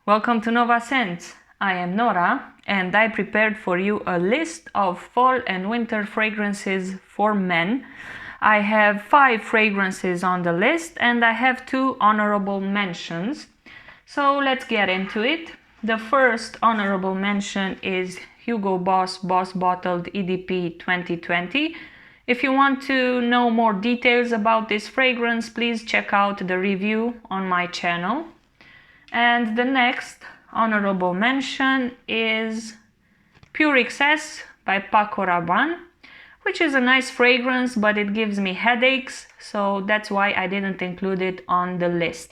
Welcome to Nova Scents. I am Nora and I prepared for you a list of fall and winter fragrances for men. I have 5 fragrances on the list and I have 2 honorable mentions. So let's get into it. The first honorable mention is Hugo Boss Bottled EDP 2020. If you want to know more details about this fragrance, please check out the review on my channel. And the next honorable mention is Pure Excess by Paco Rabanne, which is a nice fragrance, but it gives me headaches, so that's why I didn't include it on the list.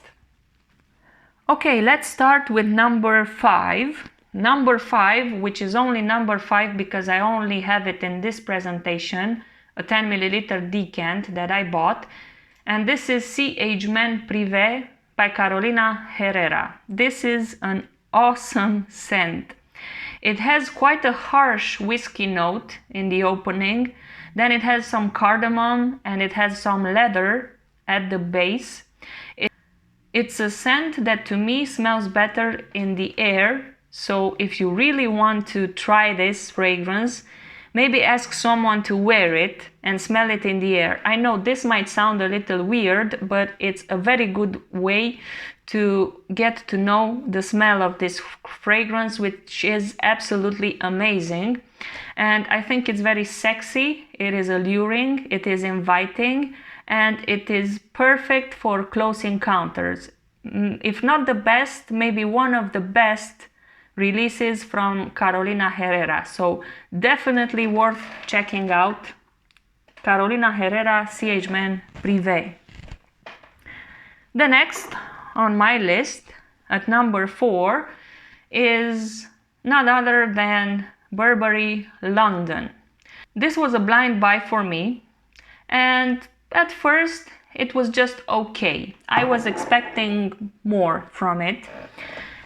Okay, let's start with number 5. Number 5, which is only number 5 because I only have it in this presentation, a 10 milliliter decant that I bought, and this is Sea Man Prive by Carolina Herrera. This is an awesome scent. It has quite a harsh whiskey note in the opening, then it has some cardamom and it has some leather at the base. It's a scent that to me smells better in the air, so if you really want to try this fragrance, maybe ask someone to wear it and smell it in the air. I know this might sound a little weird, but it's a very good way to get to know the smell of this fragrance, which is absolutely amazing. And I think it's very sexy, it is alluring, it is inviting, and it is perfect for close encounters. If not the best, maybe one of the best releases from Carolina Herrera, so definitely worth checking out. Carolina Herrera Sea Man Prive. The next on my list at number 4 is none other than Burberry London. This was a blind buy for me, and at first it was just okay. I was expecting more from it.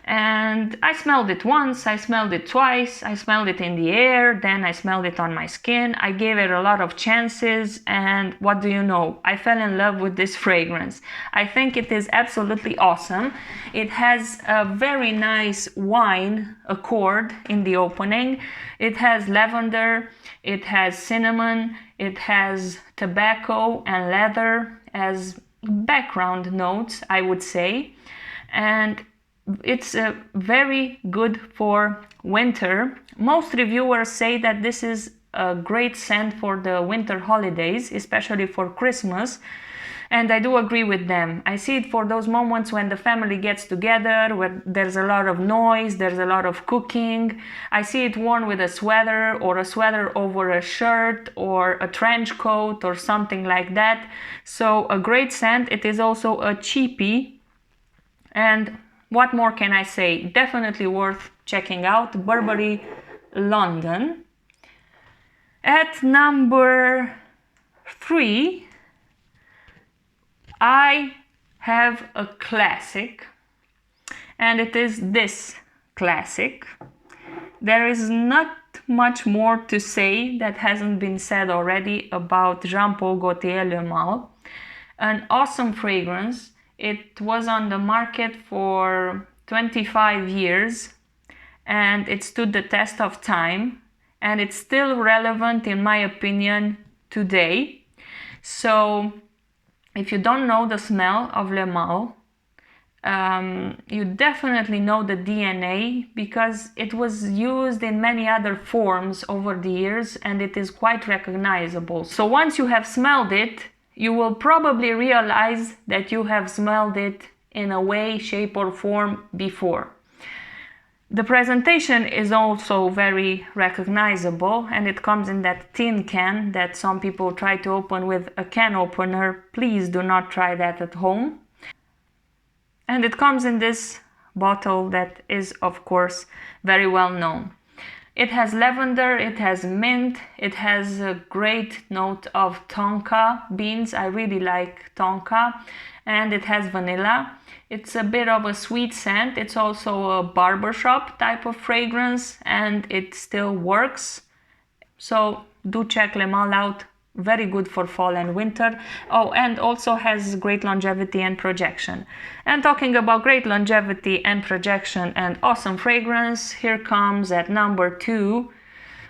And I smelled it once, I smelled it twice, I smelled it in the air, then I smelled it on my skin. I gave it a lot of chances, and what do you know? I fell in love with this fragrance. I think it is absolutely awesome. It has a very nice wine accord in the opening. It has lavender, it has cinnamon, it has tobacco and leather as background notes, I would say. And it's very good for winter. Most reviewers say that this is a great scent for the winter holidays, especially for Christmas, and I do agree with them. I see it for those moments when the family gets together, where there's a lot of noise, there's a lot of cooking. I see it worn with a sweater or a sweater over a shirt or a trench coat or something like that. So a great scent. It is also a cheapie, and what more can I say? Definitely worth checking out. Burberry London. At number 3, I have a classic, and it is this classic. There is not much more to say that hasn't been said already about Jean-Paul Gaultier Le Male. An awesome fragrance. It was on the market for 25 years and it stood the test of time, and it's still relevant in my opinion today. So if you don't know the smell of Le Male, you definitely know the DNA because it was used in many other forms over the years and it is quite recognizable. So once you have smelled it, you will probably realize that you have smelled it in a way, shape or form before. The presentation is also very recognizable, and it comes in that tin can that some people try to open with a can opener. Please do not try that at home. And it comes in this bottle that is of course very well known. It has lavender, it has mint, it has a great note of tonka beans. I really like tonka. And it has vanilla. It's a bit of a sweet scent. It's also a barbershop type of fragrance and it still works. So do check Le Male out. very good for fall and winter. Oh, and also has great longevity and projection. And talking about great longevity and projection and awesome fragrance, here comes at number 2,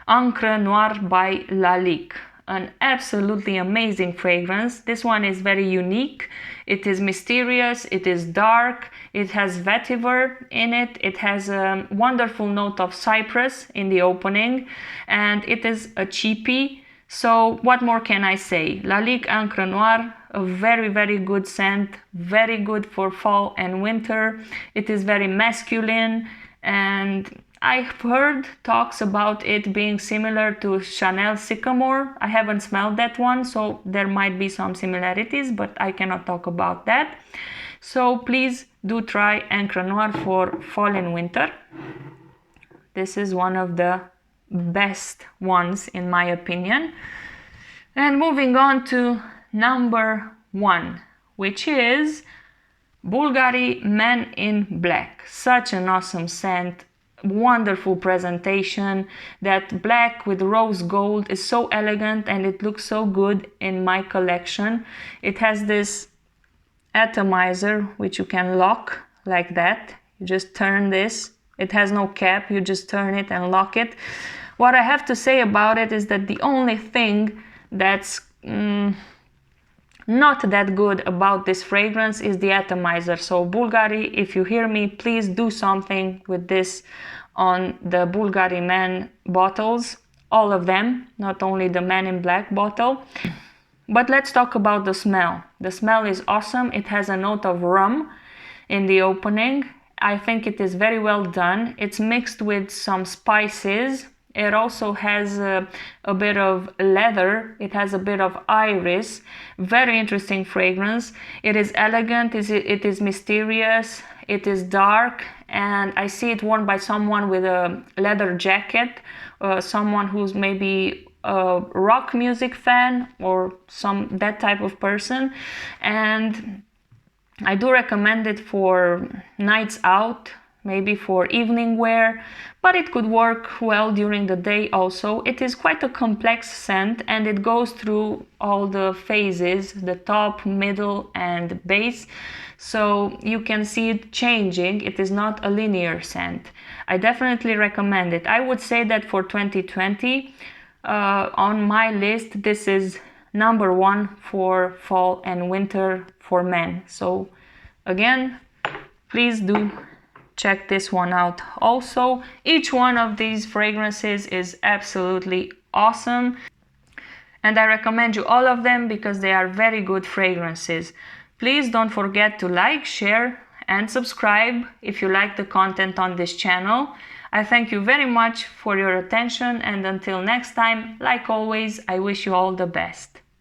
Encre Noire by Lalique. An absolutely amazing fragrance. This one is very unique. It is mysterious, it is dark, it has vetiver in it, it has a wonderful note of cypress in the opening, and it is a cheapie. So what more can I say? Lalique Encre Noire, a very good scent, very good for fall and winter. It is very masculine, and I've heard talks about it being similar to Chanel Sycamore. I haven't smelled that one, so there might be some similarities, but I cannot talk about that. So please do try Encre Noire for fall and winter. This is one of the best ones in my opinion. And moving on to number 1, which is Bulgari Man in Black. Such an awesome scent, wonderful presentation. That black with rose gold is so elegant and it looks so good in my collection. It has this atomizer which you can lock like that. You just turn this. It has no cap, you just turn it and lock it. What I have to say about it is that the only thing that's not that good about this fragrance is the atomizer. So Bulgari, if you hear me, please do something with this on the Burberry Man bottles, all of them, not only the Man in Black bottle. But let's talk about the smell. The smell is awesome. It has a note of rum in the opening. I think it is very well done. It's mixed with some spices. It also has a bit of leather. It has a bit of iris. Very interesting fragrance. It is elegant. It is mysterious. It is dark. And I see it worn by someone with a leather jacket. Someone who's maybe a rock music fan or that type of person. And I do recommend it for nights out, maybe for evening wear, but it could work well during the day also. It is quite a complex scent and it goes through all the phases, the top, middle and base. So you can see it changing. It is not a linear scent. I definitely recommend it. I would say that for 2020, on my list, this is number 1 for fall and winter for men. So again, please do check this one out also. Each one of these fragrances is absolutely awesome and I recommend you all of them because they are very good fragrances. Please don't forget to like, share and subscribe if you like the content on this channel. I thank you very much for your attention and until next time, like always, I wish you all the best.